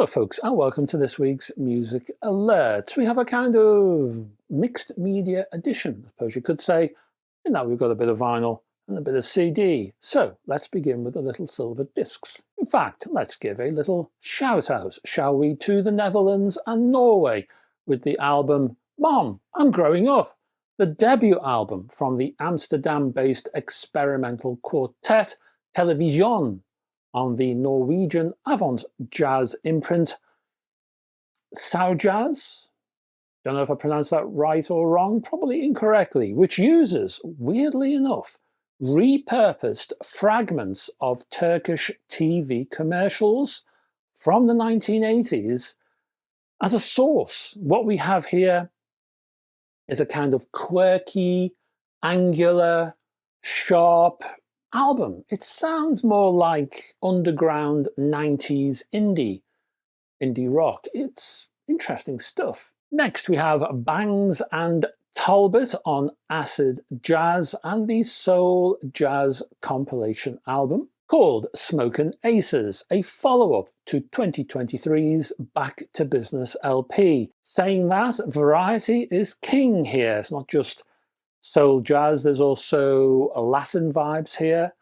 Hello folks and welcome to this week's Music Alerts. We have a kind of mixed media edition, I suppose you could say, in that we've got a bit of vinyl and a bit of CD. So let's begin with the little silver discs. In fact, let's give a little shout out, shall we, to the Netherlands and Norway with the album Mom, I'm Growing Up, the debut album from the Amsterdam-based experimental quartet Televizyon on the Norwegian avant-jazz imprint Sauajazz. Don't know if I pronounced that right or wrong, probably incorrectly, which uses, weirdly enough, repurposed fragments of Turkish TV commercials from the 1980s as a source. What we have here is a kind of quirky, angular, sharp album. It sounds more like underground 90s indie rock. It's interesting stuff. Next we have Bangs and Talbot on acid jazz and the soul jazz compilation album called Smokin Aces, a follow-up to 2023's Back to Business LP. Saying that, variety is king here. It's not just soul jazz, there's also Latin vibes here,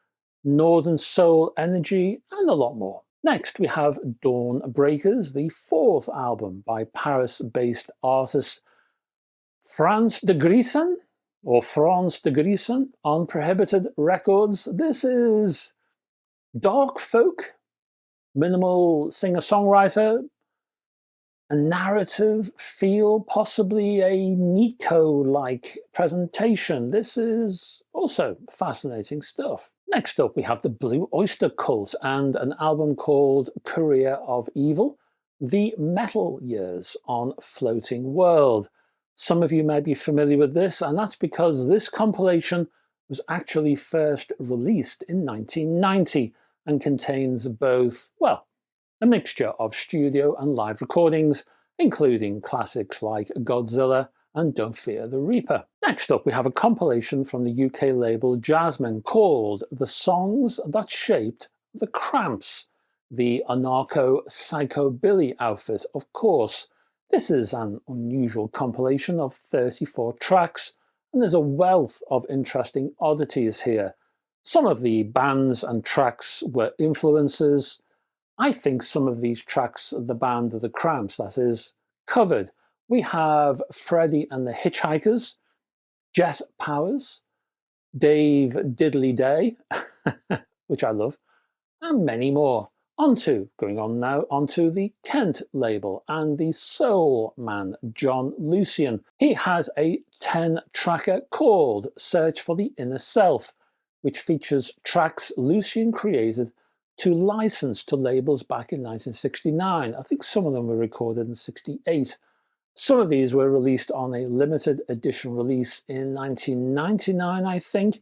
northern soul energy, and a lot more. Next we have Dawn Breakers, the fourth album by Paris-based artist Frans de Griessen on Prohibited Records. This is dark folk, minimal singer-songwriter, a narrative feel, possibly a Nico-like presentation. This is also fascinating stuff. Next up we have the Blue Öyster Cult and an album called Courier of Evil, the Metal Years on Floating World. Some of you may be familiar with this, and that's because this compilation was actually first released in 1990 and contains both, well, a mixture of studio and live recordings, including classics like Godzilla and Don't Fear the Reaper. Next up we have a compilation from the UK label Jazzmen called The Songs That Shaped the Cramps, the anarcho-psychobilly outfit, of course. This is an unusual compilation of 34 tracks, and there's a wealth of interesting oddities here. Some of the bands and tracks were influences. I think some of these tracks the band The Cramps, that is, covered. We have Freddie and the Hitchhikers, Jet Powers, Dave Diddley Day, which I love, and many more. Going on now onto the Kent label and the soul man John Lucian. He has a 10-tracker called Search for the Inner Self, which features tracks Lucian created to license to labels back in 1969. I think some of them were recorded in 68. Some of these were released on a limited edition release in 1999, I think,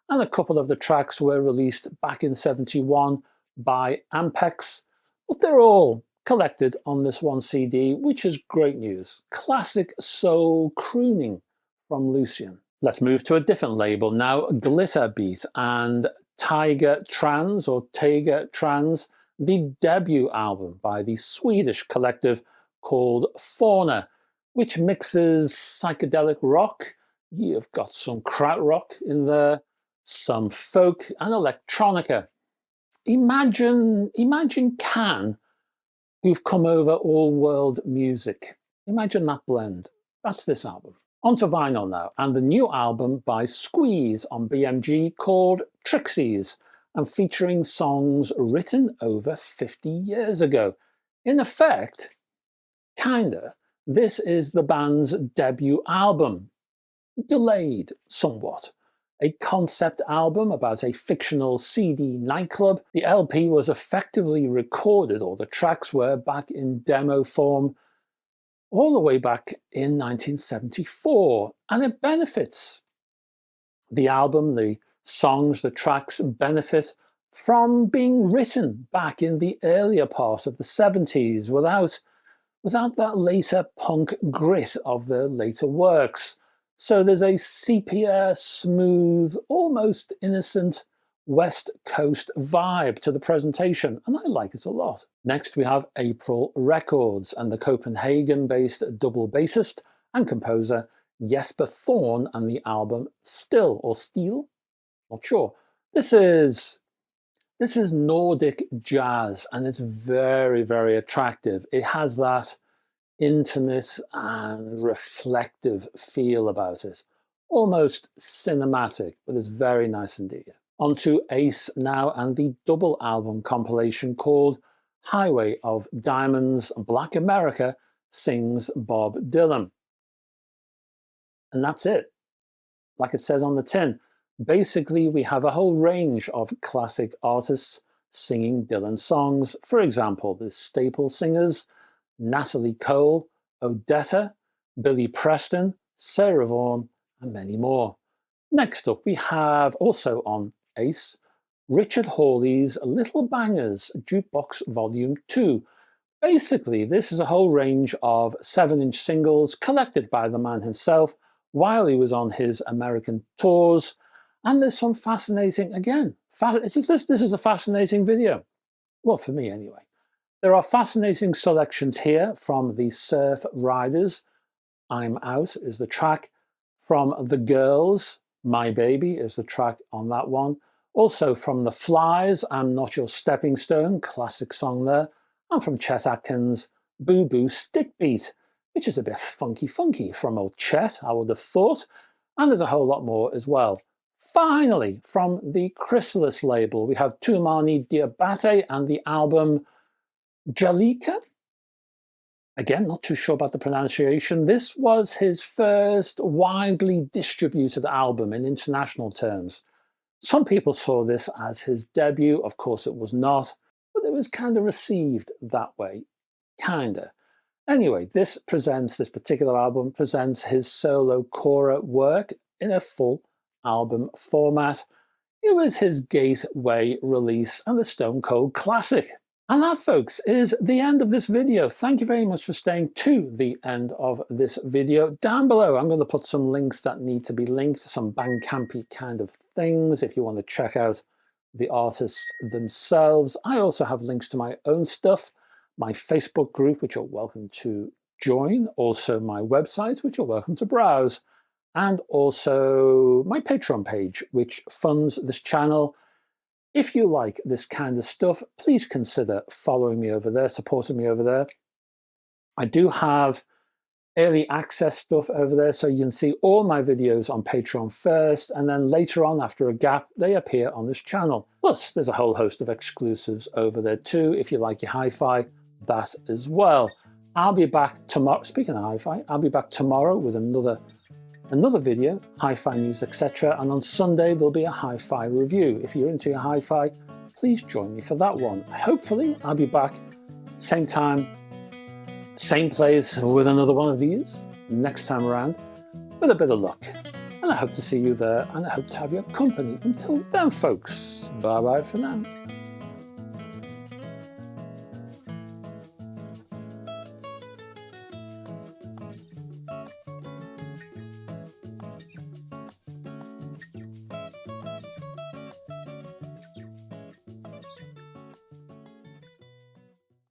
and a couple of the tracks were released back in 71 by Ampex, but they're all collected on this one CD, which is great news. Classic soul crooning from Lucian. Let's move to a different label now, Glitter Beat and Tiger Trans, the debut album by the Swedish collective called Fauna, which mixes psychedelic rock. You've got some krautrock in there, some folk and electronica. Imagine Can, who've come over all world music. Imagine that blend. That's this album. Onto vinyl now, and the new album by Squeeze on BMG called Trixies, and featuring songs written over 50 years ago. In effect, kinda, this is the band's debut album, delayed somewhat. A concept album about a fictional CD nightclub. The LP was effectively recorded, or the tracks were, back in demo form all the way back in 1974, and it benefits. The album, the songs, the tracks benefit from being written back in the earlier part of the 70s without that later punk grit of their later works. So there's a sepia, smooth, almost innocent, West Coast vibe to the presentation, and I like it a lot. Next we have April Records and the Copenhagen-based double bassist and composer Jesper Thorn and the album Still or Steel, not sure. This is Nordic jazz, and it's very, very attractive. It has that intimate and reflective feel about it, almost cinematic, but it's very nice indeed. On to Ace now and the double album compilation called Highway of Diamonds, Black America Sings Bob Dylan. And that's it, like it says on the tin. Basically, we have a whole range of classic artists singing Dylan songs. For example, the staple singers, Natalie Cole, Odetta, Billy Preston, Sarah Vaughan, and many more. Next up, we have also on Ace, Richard Hawley's Little Bangers Jukebox Volume 2. Basically, this is a whole range of 7-inch singles collected by the man himself while he was on his American tours. And there's some fascinating, again, this is a fascinating video. Well, for me anyway. There are fascinating selections here from the Surf Riders. I'm Out is the track. From The Girls, My Baby is the track on that one. Also from The Flies, I'm Not Your Stepping Stone, classic song there. And from Chet Atkins, Boo Boo Stick Beat, which is a bit funky from old Chet, I would have thought. And there's a whole lot more as well. Finally, from the Chrysalis label, we have Toumani Diabate and the album Jalika. Again, not too sure about the pronunciation. This was his first widely distributed album in international terms. Some people saw this as his debut. Of course, it was not, but it was kind of received that way, kinda. Anyway, this particular album presents his solo Kora work in a full album format. It was his gateway release and the Stone Cold classic. And that, folks, is the end of this video. Thank you very much for staying to the end of this video. Down below, I'm going to put some links that need to be linked, some Bandcampy kind of things if you want to check out the artists themselves. I also have links to my own stuff, my Facebook group, which you're welcome to join, also my website, which you're welcome to browse, and also my Patreon page, which funds this channel. If you like this kind of stuff, please consider following me over there, supporting me over there. I do have early access stuff over there, so you can see all my videos on Patreon first, and then later on, after a gap, they appear on this channel. Plus, there's a whole host of exclusives over there too. If you like your hi-fi, that as well. I'll be back tomorrow. Speaking of hi-fi, I'll be back tomorrow with another video, hi-fi news, etc. And on Sunday, there'll be a hi-fi review. If you're into your hi-fi, please join me for that one. Hopefully, I'll be back same time, same place with another one of these next time around with a bit of luck. And I hope to see you there, and I hope to have your company. Until then, folks, bye-bye for now.